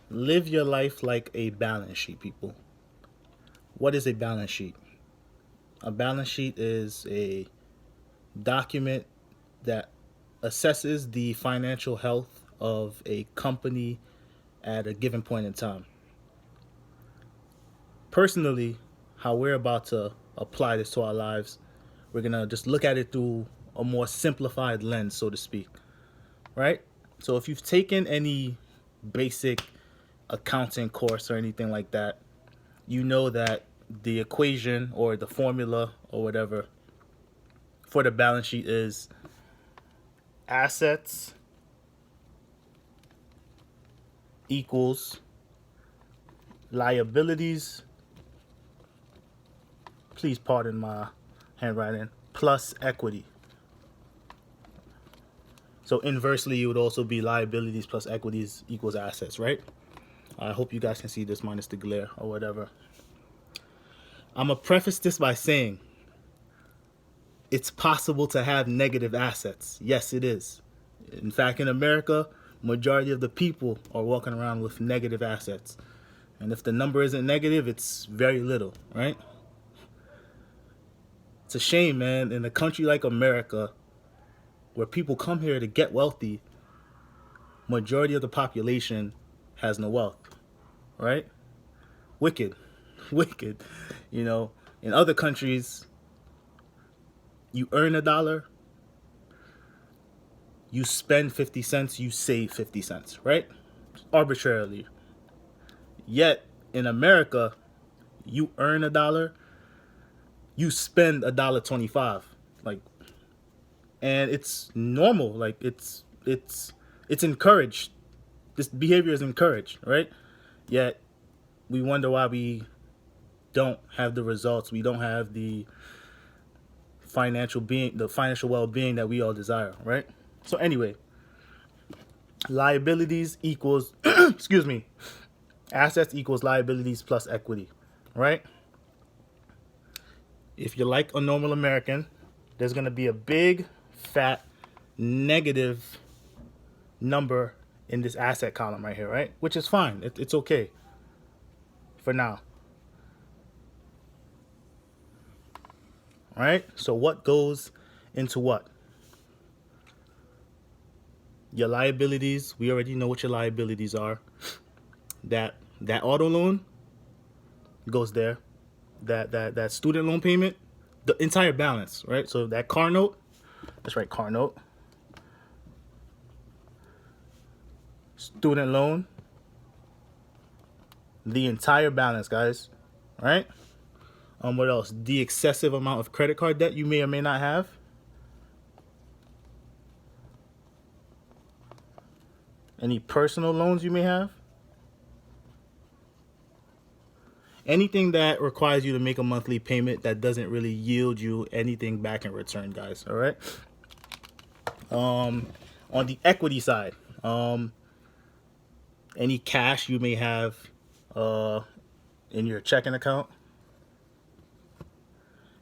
Live your life like a balance sheet, people. What is a balance sheet? A balance sheet is a document that assesses the financial health of a company at a given point in time. Personally, how we're about to apply this to our lives, we're going to just look at it through a more simplified lens, so to speak, right? So if you've taken any basic accounting course or anything like that, you know that the equation or the formula or whatever for the balance sheet is assets equals liabilities, please pardon my handwriting, plus equity. So inversely, it would also be liabilities plus equities equals assets, right? I hope you guys can see this minus the glare or whatever. I'm going to preface this by saying it's possible to have negative assets. Yes, it is. In fact, in America, majority of the people are walking around with negative assets. And if the number isn't negative, it's very little, right? It's a shame, man, in a country like America, where people come here to get wealthy, majority of the population has no wealth, right? Wicked. Wicked. In other countries, you earn $1, you spend 50 cents, you save 50 cents, right? Arbitrarily. Yet in America, you earn $1, you spend $1.25. Like, and it's normal. Like it's encouraged. This behavior is encouraged, right? Yet we wonder why we don't have the results. We don't have the financial well-being that we all desire, right? So anyway, liabilities equals excuse me, assets equals liabilities plus equity, right? If you're like a normal American, there's going to be a big fat negative number in this asset column right here, right? Which is fine. It's okay for now. Right? So what goes into what? Your liabilities. We already know what your liabilities are. That auto loan goes there. That student loan payment, the entire balance, right? So that car note, let's write car note. Student loan, the entire balance, guys, right? What else? The excessive amount of credit card debt you may or may not have. Any personal loans you may have. Anything that requires you to make a monthly payment that doesn't really yield you anything back in return, guys. All right. On the equity side, any cash you may have in your checking account,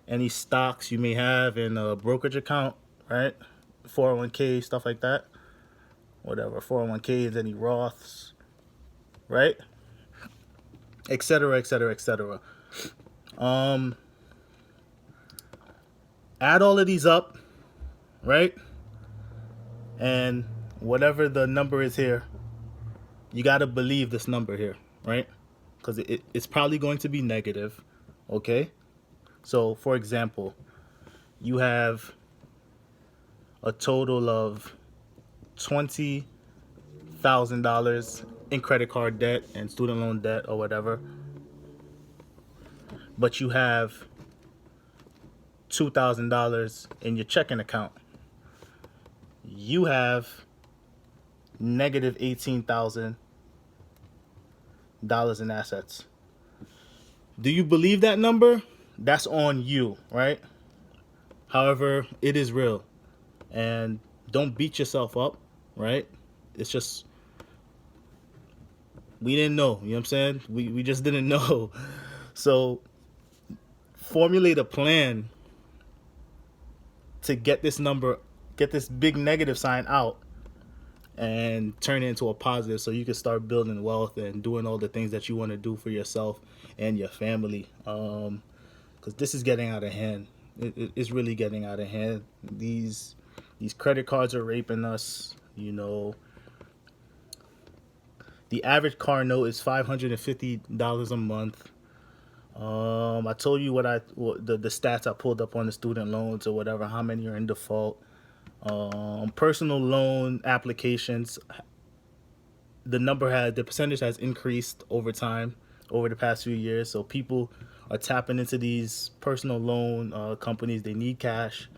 any stocks you may have in a brokerage account, right? 401k, stuff like that. Whatever, 401ks, any Roths, right? Etc., etc., etc. Add all of these up, right? And whatever the number is here, you got to believe this number here, right? Because it's probably going to be negative, okay? So, for example, you have a total of $20,000 in credit card debt and student loan debt or whatever, but you have $2,000 in your checking account. You have negative $18,000 in assets. Do you believe that number? That's on you, right? However, it is real. And don't beat yourself up, right? It's just, we didn't know, you know what I'm saying? We just didn't know. So formulate a plan to get this number, get this big negative sign out, and turn it into a positive, so you can start building wealth and doing all the things that you want to do for yourself and your family. Because this is getting out of hand. It's really getting out of hand. These credit cards are raping us. You know, the average car note is $550 a month. I told you the stats I pulled up on the student loans or whatever, how many are in default. Personal loan applications, the percentage has increased over time, over the past few years. So people are tapping into these personal loan companies. They need cash,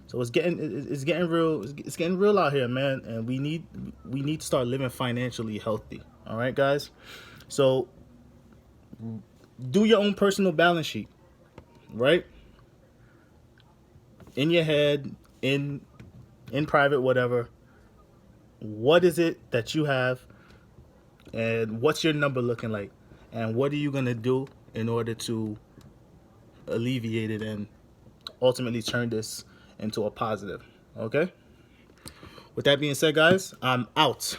so it's getting real out here, man. And we need to start living financially healthy. All right, guys. So do your own personal balance sheet, right? In your head, in private, whatever. What is it that you have, and what's your number looking like, and what are you gonna do in order to alleviate it and ultimately turn this into a positive? Okay. With that being said, guys, I'm out.